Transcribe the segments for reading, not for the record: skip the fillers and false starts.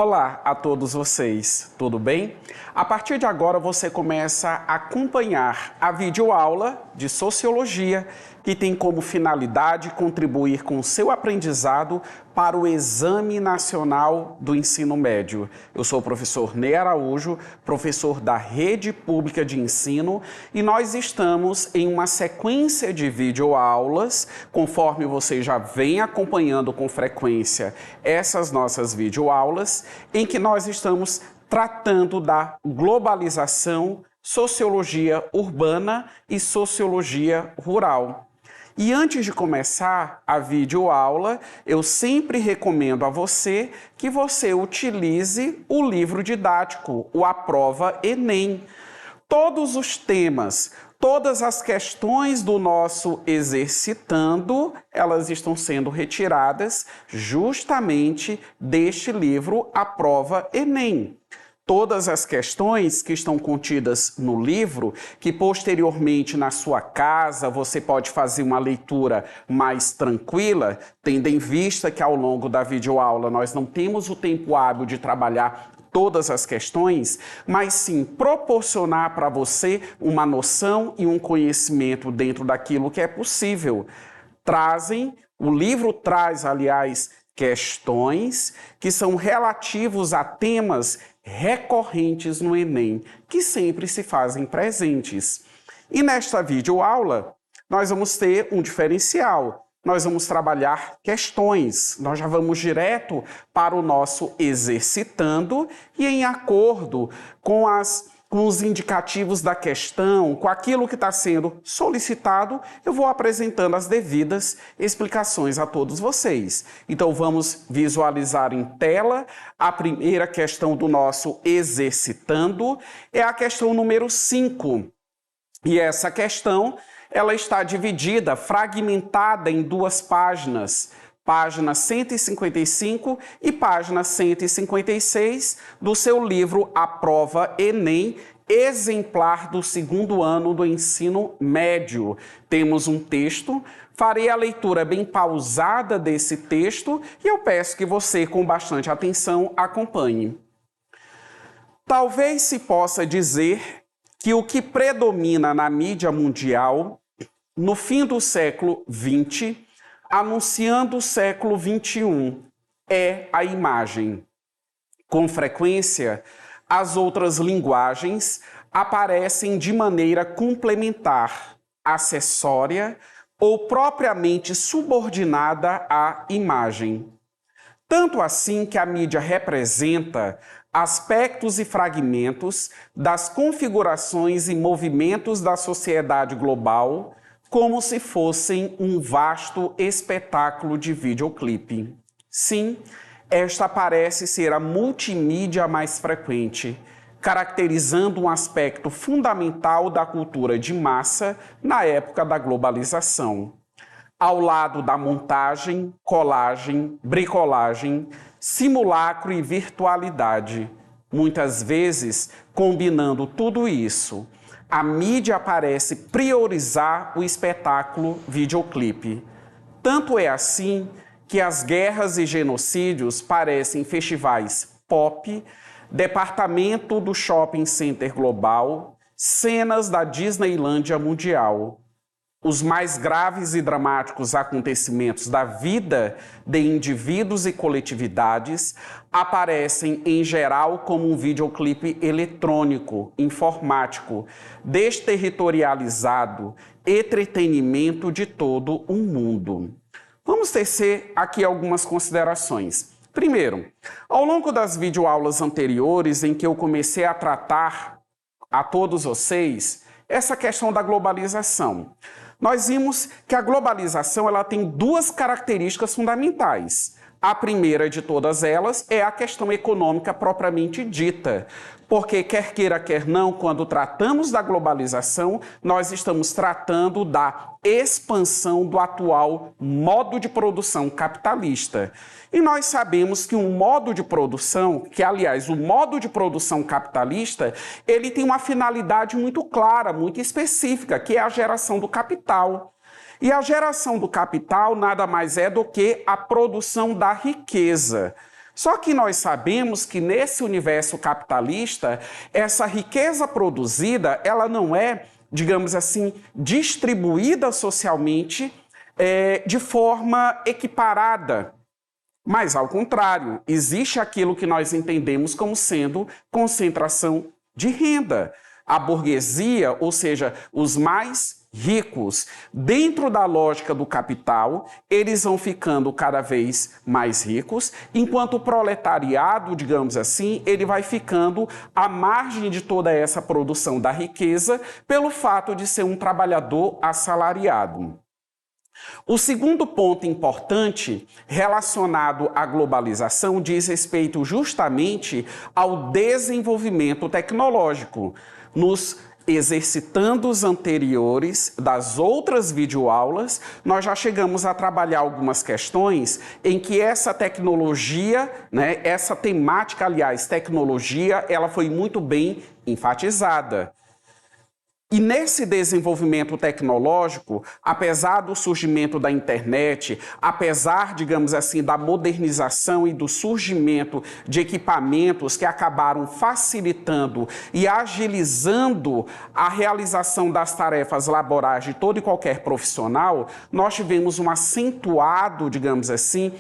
Olá a todos vocês, tudo bem? A partir de agora você começa a acompanhar a videoaula de Sociologia, que tem como finalidade contribuir com o seu aprendizado para o Exame Nacional do Ensino Médio. Eu sou o professor Ney Araújo, professor da Rede Pública de Ensino, e nós estamos em uma sequência de videoaulas, conforme você já vem acompanhando com frequência essas nossas videoaulas, em que nós estamos tratando da globalização, sociologia urbana e sociologia rural. E antes de começar a videoaula, eu sempre recomendo a você que você utilize o livro didático, o Aprova Enem. Todos os temas, todas as questões do nosso exercitando, elas estão sendo retiradas justamente deste livro Aprova Enem. Todas as questões que estão contidas no livro, que posteriormente na sua casa você pode fazer uma leitura mais tranquila, tendo em vista que ao longo da videoaula nós não temos o tempo hábil de trabalhar todas as questões, mas sim proporcionar para você uma noção e um conhecimento dentro daquilo que é possível. O livro traz, aliás, questões que são relativos a temas recorrentes no Enem, que sempre se fazem presentes. E nesta videoaula, nós vamos ter um diferencial. Nós vamos trabalhar questões. Nós já vamos direto para o nosso exercitando e em acordo com os indicativos da questão, com aquilo que está sendo solicitado, eu vou apresentando as devidas explicações a todos vocês. Então vamos visualizar em tela a primeira questão do nosso exercitando, é a questão número 5. E essa questão, ela está dividida, fragmentada em duas páginas, página 155 e página 156 do seu livro Aprova Enem, exemplar do segundo ano do ensino médio. Temos um texto, farei a leitura bem pausada desse texto e eu peço que você, com bastante atenção, acompanhe. Talvez se possa dizer que o que predomina na mídia mundial no fim do século XX, anunciando o século XXI, é a imagem. Com frequência, as outras linguagens aparecem de maneira complementar, acessória ou propriamente subordinada à imagem. Tanto assim que a mídia representa aspectos e fragmentos das configurações e movimentos da sociedade global, como se fossem um vasto espetáculo de videoclipe. Sim, esta parece ser a multimídia mais frequente, caracterizando um aspecto fundamental da cultura de massa na época da globalização. Ao lado da montagem, colagem, bricolagem, simulacro e virtualidade, muitas vezes combinando tudo isso, a mídia parece priorizar o espetáculo videoclipe. Tanto é assim que as guerras e genocídios parecem festivais pop, departamento do shopping center global, cenas da Disneylândia mundial. Os mais graves e dramáticos acontecimentos da vida de indivíduos e coletividades aparecem, em geral, como um videoclipe eletrônico, informático, desterritorializado, entretenimento de todo o mundo. Vamos tecer aqui algumas considerações. Primeiro, ao longo das videoaulas anteriores, em que eu comecei a tratar a todos vocês essa questão da globalização, nós vimos que a globalização ela tem duas características fundamentais. A primeira de todas elas é a questão econômica propriamente dita, porque quer queira, quer não, quando tratamos da globalização, nós estamos tratando da expansão do atual modo de produção capitalista. E nós sabemos que um modo de produção, que aliás o modo de produção capitalista, ele tem uma finalidade muito clara, muito específica, que é a geração do capital. E a geração do capital nada mais é do que a produção da riqueza. Só que nós sabemos que nesse universo capitalista, essa riqueza produzida, ela não é, digamos assim, distribuída socialmente de forma equiparada. Mas, ao contrário, existe aquilo que nós entendemos como sendo concentração de renda. A burguesia, ou seja, os mais ricos, dentro da lógica do capital, eles vão ficando cada vez mais ricos, enquanto o proletariado, digamos assim, ele vai ficando à margem de toda essa produção da riqueza pelo fato de ser um trabalhador assalariado. O segundo ponto importante relacionado à globalização diz respeito justamente ao desenvolvimento tecnológico. Nos exercitandos anteriores das outras videoaulas, nós já chegamos a trabalhar algumas questões em que essa tecnologia, essa temática, aliás, tecnologia, ela foi muito bem enfatizada. E nesse desenvolvimento tecnológico, apesar do surgimento da internet, apesar, digamos assim, da modernização e do surgimento de equipamentos que acabaram facilitando e agilizando a realização das tarefas laborais de todo e qualquer profissional, nós tivemos um acentuado, digamos assim,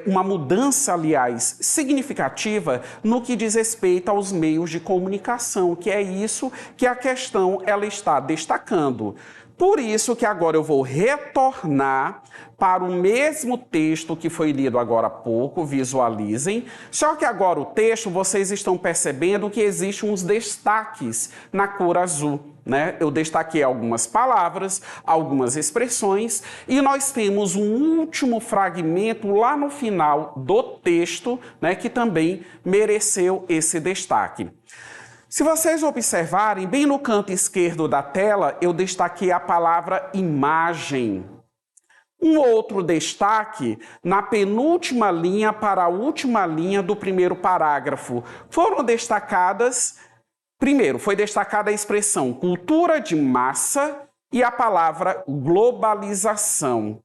uma mudança, aliás, significativa no que diz respeito aos meios de comunicação, que é isso que a questão ela está destacando. Por isso que agora eu vou retornar para o mesmo texto que foi lido agora há pouco, visualizem. Só que agora o texto, vocês estão percebendo que existem uns destaques na cor azul, Eu destaquei algumas palavras, algumas expressões, e nós temos um último fragmento lá no final do texto, que também mereceu esse destaque. Se vocês observarem, bem no canto esquerdo da tela, eu destaquei a palavra imagem. Um outro destaque, na penúltima linha para a última linha do primeiro parágrafo, foram destacadas, primeiro, foi destacada a expressão cultura de massa e a palavra globalização.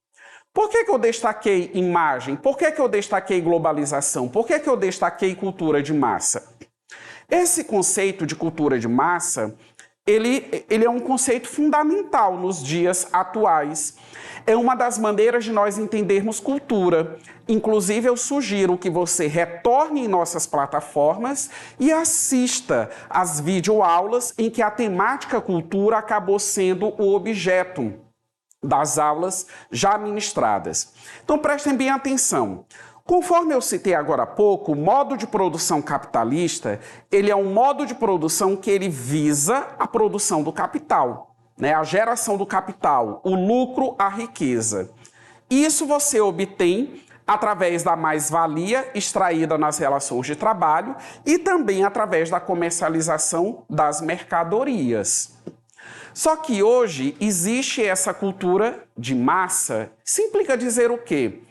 Por que eu destaquei imagem? Por que eu destaquei globalização? Por que eu destaquei cultura de massa? Esse conceito de cultura de massa, ele é um conceito fundamental nos dias atuais. É uma das maneiras de nós entendermos cultura. Inclusive, eu sugiro que você retorne em nossas plataformas e assista às videoaulas em que a temática cultura acabou sendo o objeto das aulas já ministradas. Então, prestem bem atenção. Conforme eu citei agora há pouco, o modo de produção capitalista, ele é um modo de produção que ele visa a produção do capital, a geração do capital, o lucro, a riqueza. Isso você obtém através da mais-valia extraída nas relações de trabalho e também através da comercialização das mercadorias. Só que hoje existe essa cultura de massa. Isso implica dizer o quê?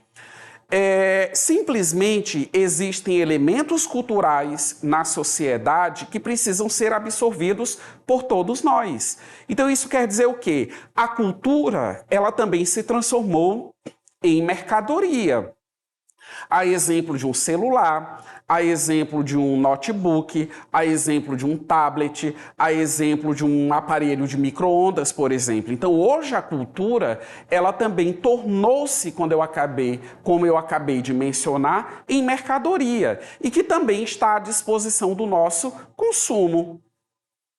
Simplesmente existem elementos culturais na sociedade que precisam ser absorvidos por todos nós. Então isso quer dizer o quê? A cultura, ela também se transformou em mercadoria. A exemplo de um celular, a exemplo de um notebook, a exemplo de um tablet, a exemplo de um aparelho de micro-ondas, por exemplo. Então, hoje a cultura, ela também tornou-se, como eu acabei de mencionar, em mercadoria e que também está à disposição do nosso consumo.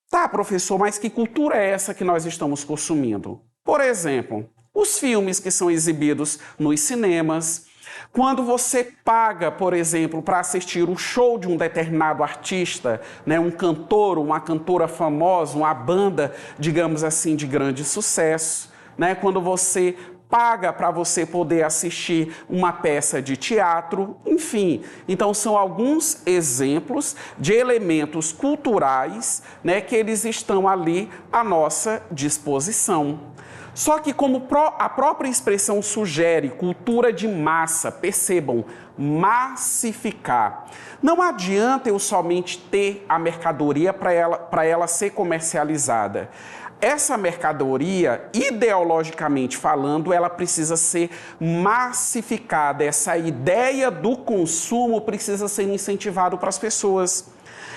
Tá, professor, mas que cultura é essa que nós estamos consumindo? Por exemplo, os filmes que são exibidos nos cinemas. Quando você paga, por exemplo, para assistir o show de um determinado artista, um cantor, uma cantora famosa, uma banda, digamos assim, de grande sucesso, quando você paga para você poder assistir uma peça de teatro, enfim. Então, são alguns exemplos de elementos culturais, que eles estão ali à nossa disposição. Só que como a própria expressão sugere, cultura de massa, percebam, massificar. Não adianta eu somente ter a mercadoria para ela ser comercializada. essa mercadoria, ideologicamente falando, ela precisa ser massificada. Essa ideia do consumo precisa ser incentivada para as pessoas.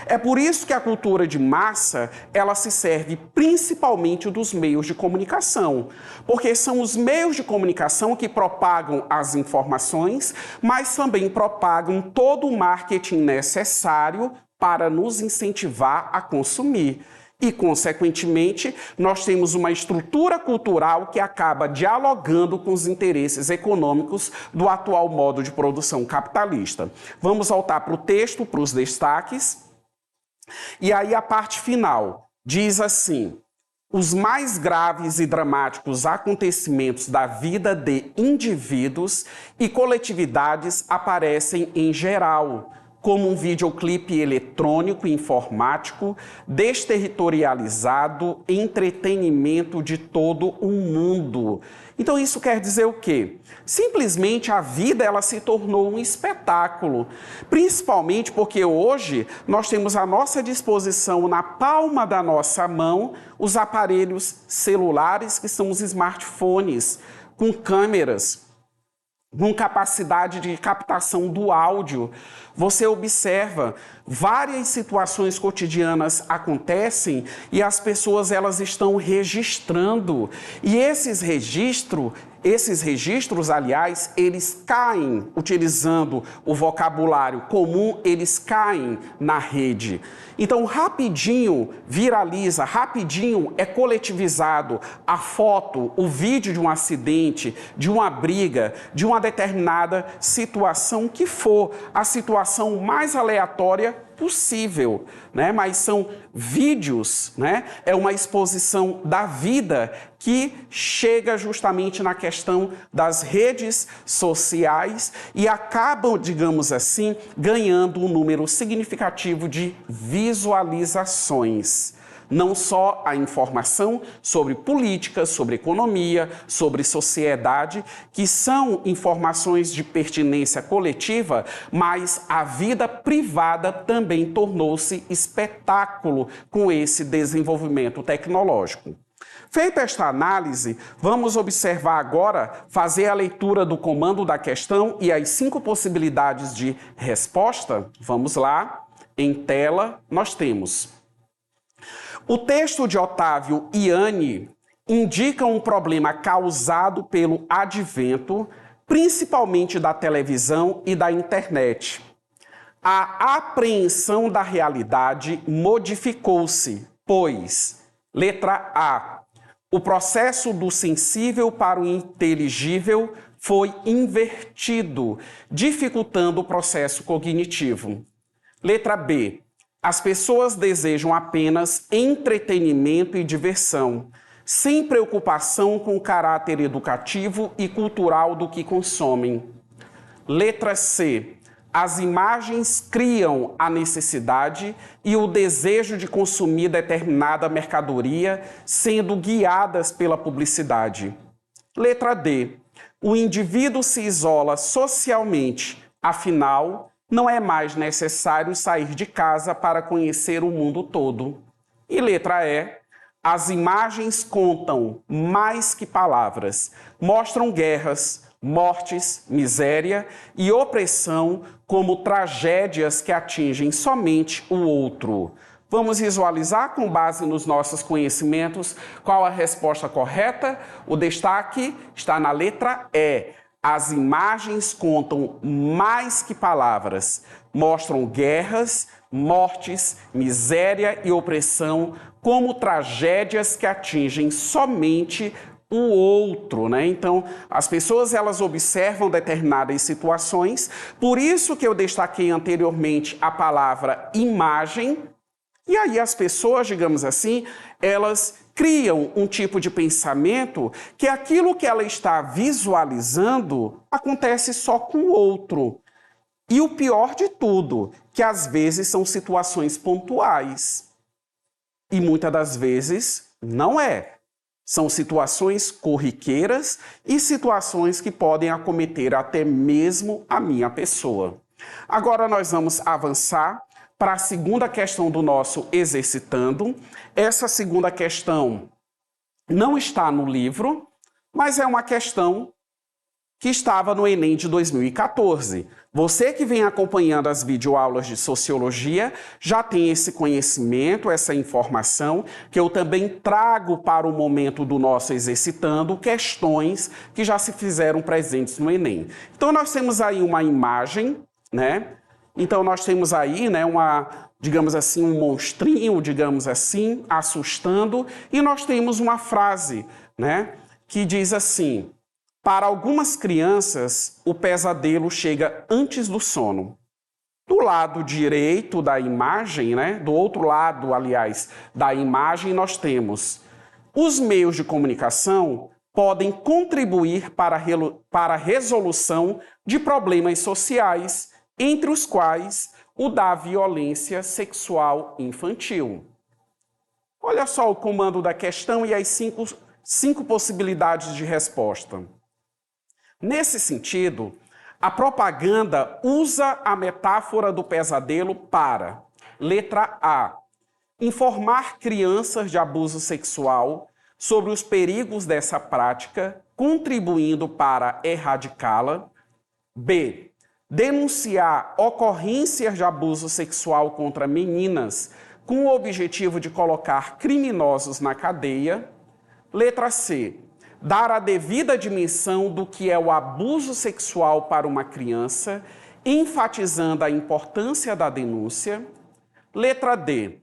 É por isso que a cultura de massa, ela se serve principalmente dos meios de comunicação, porque são os meios de comunicação que propagam as informações, mas também propagam todo o marketing necessário para nos incentivar a consumir. E, consequentemente, nós temos uma estrutura cultural que acaba dialogando com os interesses econômicos do atual modo de produção capitalista. Vamos voltar para o texto, para os destaques. E aí a parte final diz assim: os mais graves e dramáticos acontecimentos da vida de indivíduos e coletividades aparecem em geral, como um videoclipe eletrônico e informático, desterritorializado, entretenimento de todo o mundo. Então isso quer dizer o quê? Simplesmente a vida ela se tornou um espetáculo, principalmente porque hoje nós temos à nossa disposição, na palma da nossa mão, os aparelhos celulares que são os smartphones, com câmeras, com capacidade de captação do áudio. Você observa, várias situações cotidianas acontecem e as pessoas elas estão registrando. E esses registros, aliás, eles caem, utilizando o vocabulário comum, eles caem na rede. Então, rapidinho viraliza, rapidinho é coletivizado a foto, o vídeo de um acidente, de uma briga, de uma determinada situação que for, a situação mais aleatória possível, né? Mas são vídeos, né? É uma exposição da vida que chega justamente na questão das redes sociais e acabam, digamos assim, ganhando um número significativo de visualizações. Não só a informação sobre política, sobre economia, sobre sociedade, que são informações de pertinência coletiva, mas a vida privada também tornou-se espetáculo com esse desenvolvimento tecnológico. Feita esta análise, vamos observar agora, fazer a leitura do comando da questão e as 5 possibilidades de resposta. Vamos lá, em tela nós temos: o texto de Otávio Ianni indica um problema causado pelo advento, principalmente da televisão e da internet. A apreensão da realidade modificou-se, pois, letra A, o processo do sensível para o inteligível foi invertido, dificultando o processo cognitivo. Letra B, as pessoas desejam apenas entretenimento e diversão, sem preocupação com o caráter educativo e cultural do que consomem. Letra C, as imagens criam a necessidade e o desejo de consumir determinada mercadoria, sendo guiadas pela publicidade. Letra D, o indivíduo se isola socialmente, afinal, não é mais necessário sair de casa para conhecer o mundo todo. E letra E, as imagens contam mais que palavras, mostram guerras, mortes, miséria e opressão como tragédias que atingem somente o outro. Vamos visualizar, com base nos nossos conhecimentos, qual a resposta correta? O destaque está na letra E. As imagens contam mais que palavras, mostram guerras, mortes, miséria e opressão como tragédias que atingem somente o outro, né? Então, as pessoas elas observam determinadas situações, por isso que eu destaquei anteriormente a palavra imagem, e aí as pessoas, digamos assim, elas criam um tipo de pensamento que aquilo que ela está visualizando acontece só com o outro. E o pior de tudo, que às vezes são situações pontuais. E muitas das vezes não é. São situações corriqueiras e situações que podem acometer até mesmo a minha pessoa. Agora nós vamos avançar para a segunda questão do nosso exercitando. Essa segunda questão, não está no livro, mas é uma questão que estava no Enem de 2014. Você que vem acompanhando as videoaulas de Sociologia já tem esse conhecimento, essa informação, que eu também trago para o momento do nosso Exercitando questões que já se fizeram presentes no Enem. Então, nós temos aí uma imagem, né? Então, nós temos aí, né, digamos assim, um monstrinho, digamos assim, assustando, e nós temos uma frase, né, que diz assim: para algumas crianças, o pesadelo chega antes do sono. Do lado direito da imagem, né, do outro lado, aliás, da imagem, nós temos os meios de comunicação podem contribuir para a resolução de problemas sociais, entre os quais o da violência sexual infantil. Olha só o comando da questão e as cinco possibilidades de resposta. Nesse sentido, a propaganda usa a metáfora do pesadelo para, letra A, informar crianças de abuso sexual sobre os perigos dessa prática, contribuindo para erradicá-la. B, denunciar ocorrências de abuso sexual contra meninas com o objetivo de colocar criminosos na cadeia. Letra C, dar a devida dimensão do que é o abuso sexual para uma criança, enfatizando a importância da denúncia. Letra D,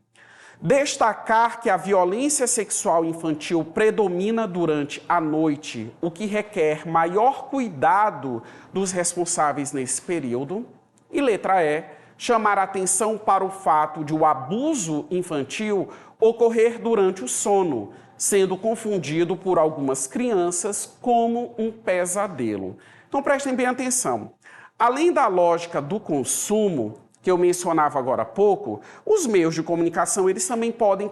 destacar que a violência sexual infantil predomina durante a noite, o que requer maior cuidado dos responsáveis nesse período. E letra E, chamar atenção para o fato de o abuso infantil ocorrer durante o sono, sendo confundido por algumas crianças como um pesadelo. Então prestem bem atenção. Além da lógica do consumo, que eu mencionava agora há pouco, os meios de comunicação eles também podem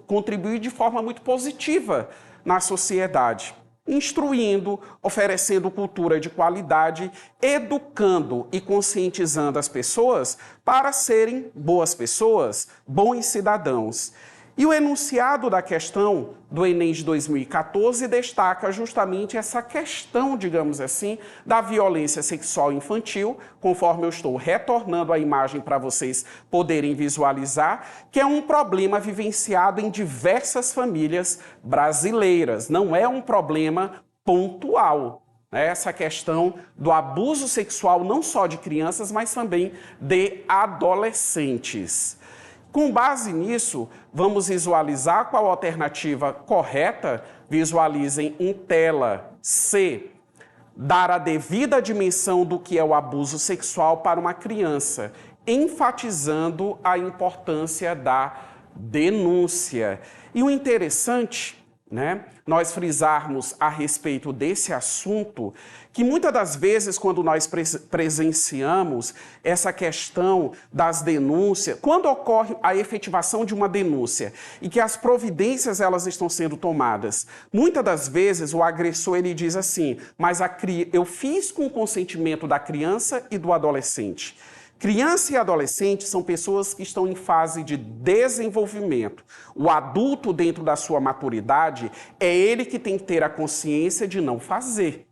contribuir de forma muito positiva na sociedade, instruindo, oferecendo cultura de qualidade, educando e conscientizando as pessoas para serem boas pessoas, bons cidadãos. E o enunciado da questão do Enem de 2014 destaca justamente essa questão, digamos assim, da violência sexual infantil, conforme eu estou retornando a imagem para vocês poderem visualizar, que é um problema vivenciado em diversas famílias brasileiras, não é um problema pontual. Essa questão do abuso sexual não só de crianças, mas também de adolescentes. Com base nisso, vamos visualizar qual a alternativa correta. Visualizem em tela. C, dar a devida dimensão do que é o abuso sexual para uma criança, enfatizando a importância da denúncia. E o interessante, né, nós frisarmos a respeito desse assunto, que muitas das vezes quando nós presenciamos essa questão das denúncias, quando ocorre a efetivação de uma denúncia e que as providências elas estão sendo tomadas, muitas das vezes o agressor ele diz assim, mas eu fiz com o consentimento da criança e do adolescente. Criança e adolescente são pessoas que estão em fase de desenvolvimento. O adulto, dentro da sua maturidade, é ele que tem que ter a consciência de não fazer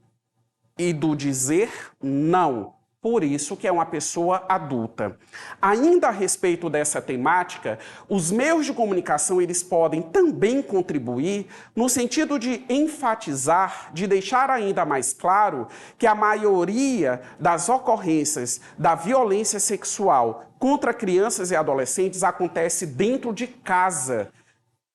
e do dizer não. Por isso que é uma pessoa adulta. Ainda a respeito dessa temática, os meios de comunicação eles podem também contribuir no sentido de enfatizar, de deixar ainda mais claro que a maioria das ocorrências da violência sexual contra crianças e adolescentes acontece dentro de casa,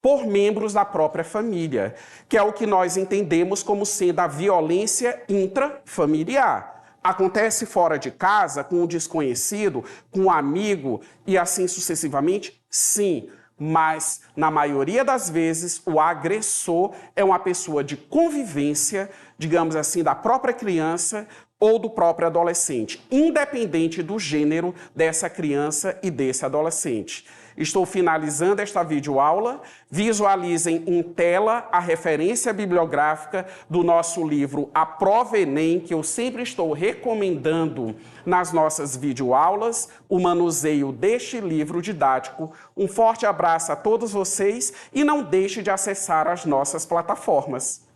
por membros da própria família, que é o que nós entendemos como sendo a violência intrafamiliar. Acontece fora de casa, com um desconhecido, com um amigo e assim sucessivamente? Sim, mas na maioria das vezes o agressor é uma pessoa de convivência, digamos assim, da própria criança ou do próprio adolescente, independente do gênero dessa criança e desse adolescente. Estou finalizando esta videoaula. Visualizem em tela a referência bibliográfica do nosso livro A Prova Enem, que eu sempre estou recomendando nas nossas videoaulas, o manuseio deste livro didático. Um forte abraço a todos vocês e não deixe de acessar as nossas plataformas.